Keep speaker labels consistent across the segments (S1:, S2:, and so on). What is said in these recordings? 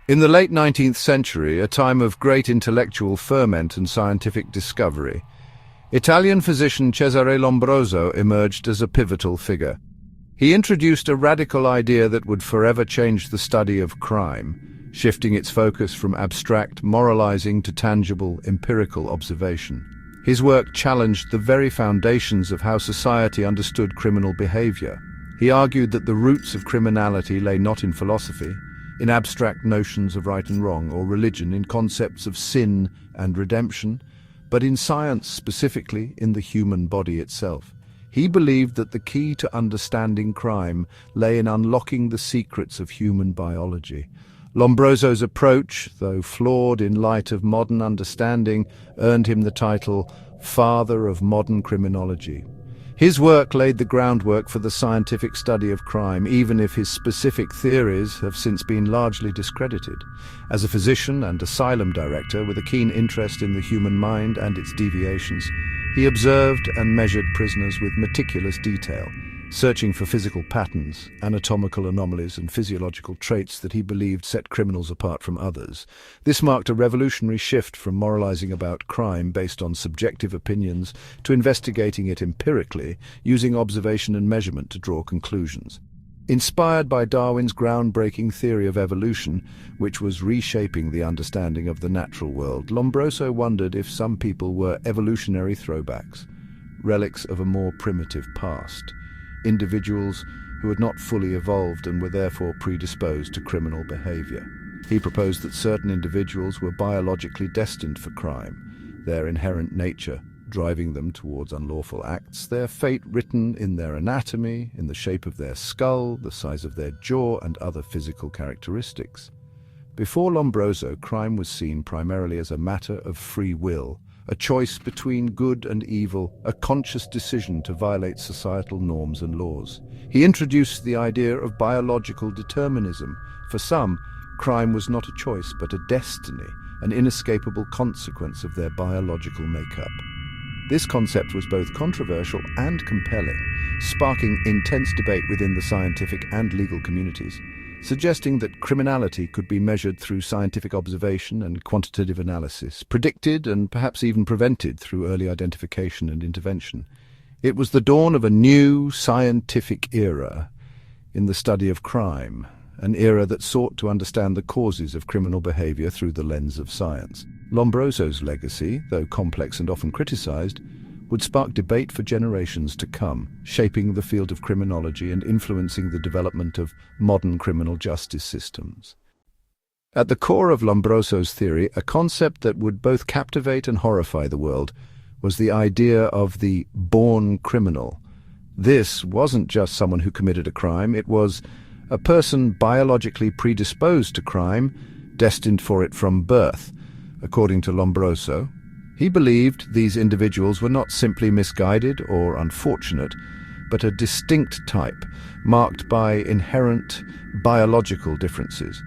S1: In the late 19th century, a time of great intellectual ferment and scientific discovery, Italian physician Cesare Lombroso emerged as a pivotal figure. He introduced a radical idea that would forever change the study of crime, shifting its focus from abstract moralizing to tangible, empirical observation. His work challenged the very foundations of how society understood criminal behavior. He argued that the roots of criminality lay not in philosophy, in abstract notions of right and wrong, or religion, in concepts of sin and redemption, but in science, specifically in the human body itself. He believed that the key to understanding crime lay in unlocking the secrets of human biology. Lombroso's approach, though flawed in light of modern understanding, earned him the title Father of Modern Criminology. His work laid the groundwork for the scientific study of crime, even if his specific theories have since been largely discredited. As a physician and asylum director with a keen interest in the human mind and its deviations, he observed and measured prisoners with meticulous detail, searching for physical patterns, anatomical anomalies, and physiological traits that he believed set criminals apart from others. This marked a revolutionary shift from moralizing about crime based on subjective opinions to investigating it empirically, using observation and measurement to draw conclusions. Inspired by Darwin's groundbreaking theory of evolution, which was reshaping the understanding of the natural world, Lombroso wondered if some people were evolutionary throwbacks, relics of a more primitive past. Individuals who had not fully evolved and were therefore predisposed to criminal behavior. He proposed that certain individuals were biologically destined for crime, their inherent nature driving them towards unlawful acts, their fate written in their anatomy, in the shape of their skull, the size of their jaw, and other physical characteristics. Before Lombroso, crime was seen primarily as a matter of free will, a choice between good and evil, a conscious decision to violate societal norms and laws. He introduced the idea of biological determinism. For some, crime was not a choice but a destiny, an inescapable consequence of their biological makeup. This concept was both controversial and compelling, sparking intense debate within the scientific and legal communities, suggesting that criminality could be measured through scientific observation and quantitative analysis, predicted and perhaps even prevented through early identification and intervention. It was the dawn of a new scientific era in the study of crime, an era that sought to understand the causes of criminal behavior through the lens of science. Lombroso's legacy, though complex and often criticized, would spark debate for generations to come, shaping the field of criminology and influencing the development of modern criminal justice systems. At the core of Lombroso's theory, a concept that would both captivate and horrify the world, was the idea of the born criminal. This wasn't just someone who committed a crime, it was a person biologically predisposed to crime, destined for it from birth. According to Lombroso, he believed these individuals were not simply misguided or unfortunate, but a distinct type, marked by inherent biological differences.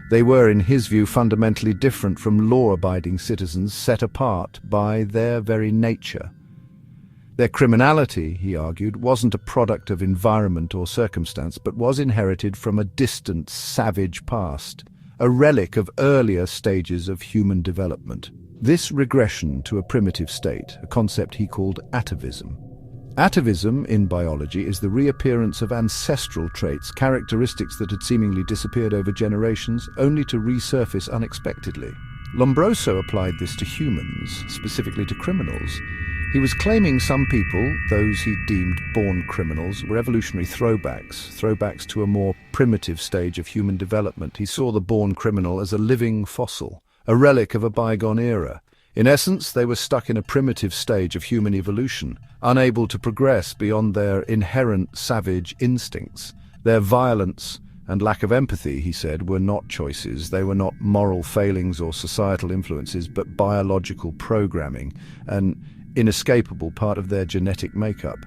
S1: They were, in his view, fundamentally different from law-abiding citizens set apart by their very nature. Their criminality, he argued, wasn't a product of environment or circumstance, but was inherited from a distant, savage past, a relic of earlier stages of human development. This regression to a primitive state, a concept he called atavism. Atavism, in biology, is the reappearance of ancestral traits, characteristics that had seemingly disappeared over generations, only to resurface unexpectedly. Lombroso applied this to humans, specifically to criminals. He was claiming some people, those he deemed born criminals, were evolutionary throwbacks to a more primitive stage of human development. He saw the born criminal as a living fossil, a relic of a bygone era. In essence, they were stuck in a primitive stage of human evolution, unable to progress beyond their inherent savage instincts. Their violence and lack of empathy, he said, were not choices. They were not moral failings or societal influences, but biological programming, an inescapable part of their genetic makeup.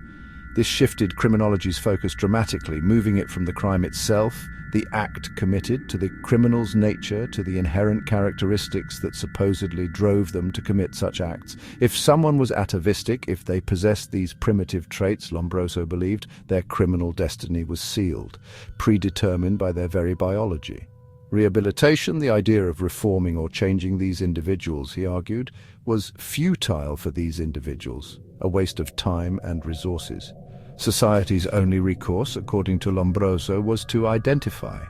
S1: This shifted criminology's focus dramatically, moving it from the crime itself, the act committed, to the criminal's nature, to the inherent characteristics that supposedly drove them to commit such acts. If someone was atavistic, if they possessed these primitive traits, Lombroso believed, their criminal destiny was sealed, predetermined by their very biology. Rehabilitation, the idea of reforming or changing these individuals, he argued, was futile for these individuals, a waste of time and resources. Society's only recourse, according to Lombroso, was to identify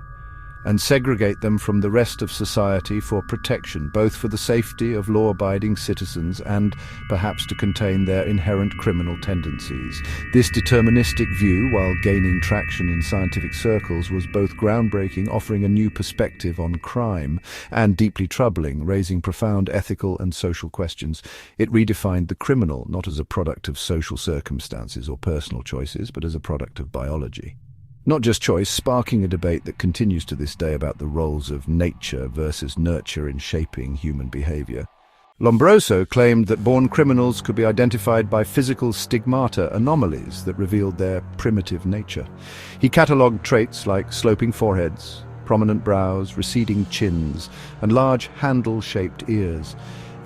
S1: and segregate them from the rest of society for protection, both for the safety of law-abiding citizens and perhaps to contain their inherent criminal tendencies. This deterministic view, while gaining traction in scientific circles, was both groundbreaking, offering a new perspective on crime, and deeply troubling, raising profound ethical and social questions. It redefined the criminal not as a product of social circumstances or personal choices, but as a product of biology. Not just choice, sparking a debate that continues to this day about the roles of nature versus nurture in shaping human behavior. Lombroso claimed that born criminals could be identified by physical stigmata, anomalies that revealed their primitive nature. He catalogued traits like sloping foreheads, prominent brows, receding chins, and large handle-shaped ears.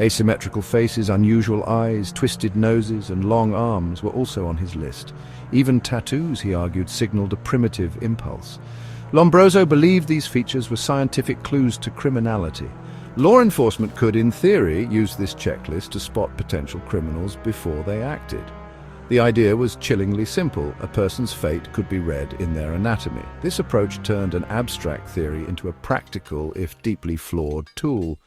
S1: Asymmetrical faces, unusual eyes, twisted noses, and long arms were also on his list. Even tattoos, he argued, signaled a primitive impulse. Lombroso believed these features were scientific clues to criminality. Law enforcement could, in theory, use this checklist to spot potential criminals before they acted. The idea was chillingly simple. A person's fate could be read in their anatomy. This approach turned an abstract theory into a practical, if deeply flawed, tool.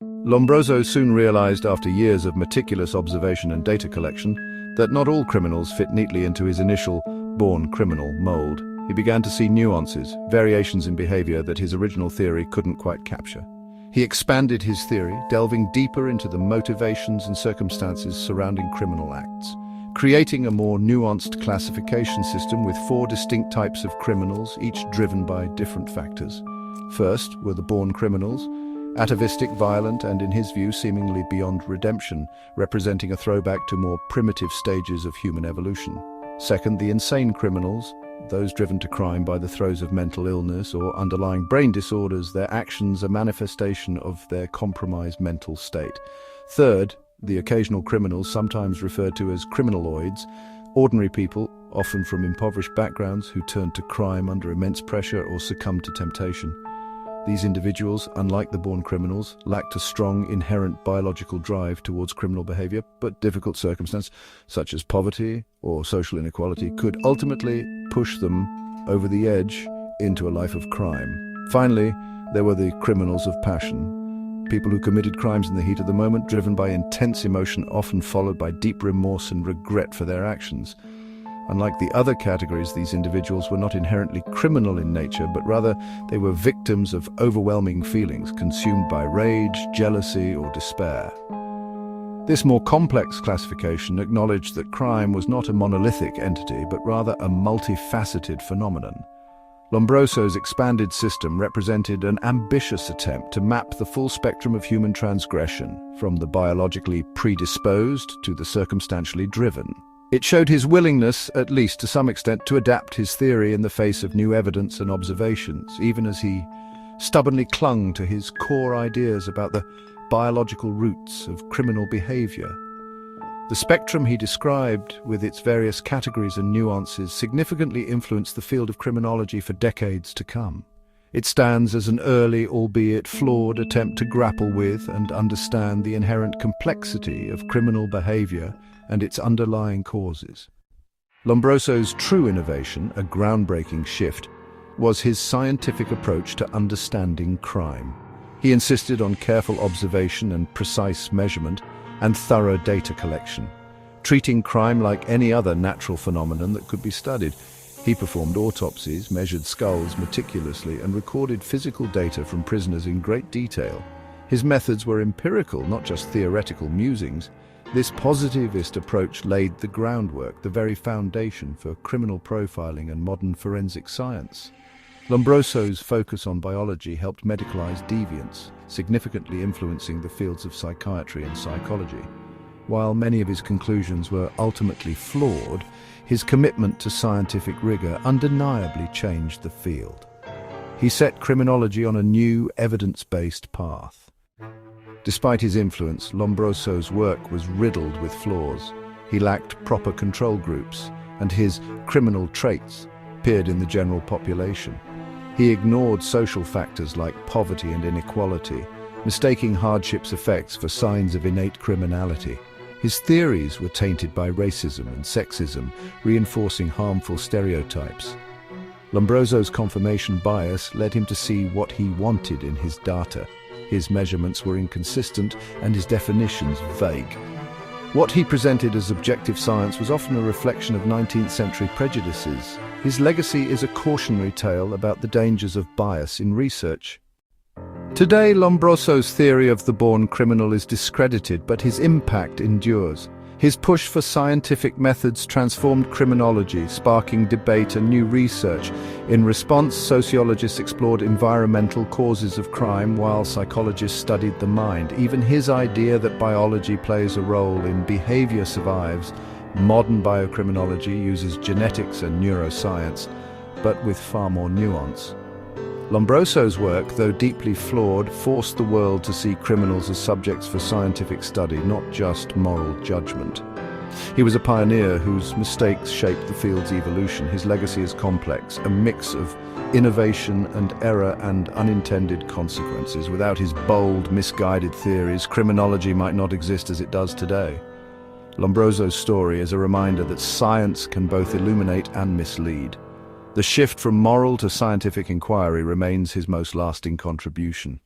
S1: Lombroso soon realized, after years of meticulous observation and data collection, that not all criminals fit neatly into his initial born criminal mold. He began to see nuances, variations in behavior that his original theory couldn't quite capture. He expanded his theory, delving deeper into the motivations and circumstances surrounding criminal acts, creating a more nuanced classification system with 4 distinct types of criminals, each driven by different factors. First were the born criminals, atavistic, violent, and in his view seemingly beyond redemption, representing a throwback to more primitive stages of human evolution. Second, the insane criminals, those driven to crime by the throes of mental illness or underlying brain disorders, their actions a manifestation of their compromised mental state. Third, the occasional criminals, sometimes referred to as criminaloids, ordinary people, often from impoverished backgrounds, who turn to crime under immense pressure or succumb to temptation. These individuals, unlike the born criminals, lacked a strong inherent biological drive towards criminal behavior, but difficult circumstances, such as poverty or social inequality, could ultimately push them over the edge into a life of crime. Finally, there were the criminals of passion, people who committed crimes in the heat of the moment, driven by intense emotion, often followed by deep remorse and regret for their actions. Unlike the other categories, these individuals were not inherently criminal in nature, but rather they were victims of overwhelming feelings, consumed by rage, jealousy, or despair. This more complex classification acknowledged that crime was not a monolithic entity, but rather a multifaceted phenomenon. Lombroso's expanded system represented an ambitious attempt to map the full spectrum of human transgression, from the biologically predisposed to the circumstantially driven. It showed his willingness, at least to some extent, to adapt his theory in the face of new evidence and observations, even as he stubbornly clung to his core ideas about the biological roots of criminal behavior. The spectrum he described, with its various categories and nuances, significantly influenced the field of criminology for decades to come. It stands as an early, albeit flawed, attempt to grapple with and understand the inherent complexity of criminal behavior and its underlying causes. Lombroso's true innovation, a groundbreaking shift, was his scientific approach to understanding crime. He insisted on careful observation and precise measurement and thorough data collection, treating crime like any other natural phenomenon that could be studied. He performed autopsies, measured skulls meticulously, and recorded physical data from prisoners in great detail. His methods were empirical, not just theoretical musings. This positivist approach laid the groundwork, the very foundation for criminal profiling and modern forensic science. Lombroso's focus on biology helped medicalize deviance, significantly influencing the fields of psychiatry and psychology. While many of his conclusions were ultimately flawed, his commitment to scientific rigor undeniably changed the field. He set criminology on a new, evidence-based path. Despite his influence, Lombroso's work was riddled with flaws. He lacked proper control groups, and his criminal traits appeared in the general population. He ignored social factors like poverty and inequality, mistaking hardship's effects for signs of innate criminality. His theories were tainted by racism and sexism, reinforcing harmful stereotypes. Lombroso's confirmation bias led him to see what he wanted in his data. His measurements were inconsistent and his definitions vague. What he presented as objective science was often a reflection of 19th century prejudices. His legacy is a cautionary tale about the dangers of bias in research. Today, Lombroso's theory of the born criminal is discredited, but his impact endures. His push for scientific methods transformed criminology, sparking debate and new research. In response, sociologists explored environmental causes of crime, while psychologists studied the mind. Even his idea that biology plays a role in behavior survives. Modern biocriminology uses genetics and neuroscience, but with far more nuance. Lombroso's work, though deeply flawed, forced the world to see criminals as subjects for scientific study, not just moral judgment. He was a pioneer whose mistakes shaped the field's evolution. His legacy is complex, a mix of innovation and error and unintended consequences. Without his bold, misguided theories, criminology might not exist as it does today. Lombroso's story is a reminder that science can both illuminate and mislead. The shift from moral to scientific inquiry remains his most lasting contribution.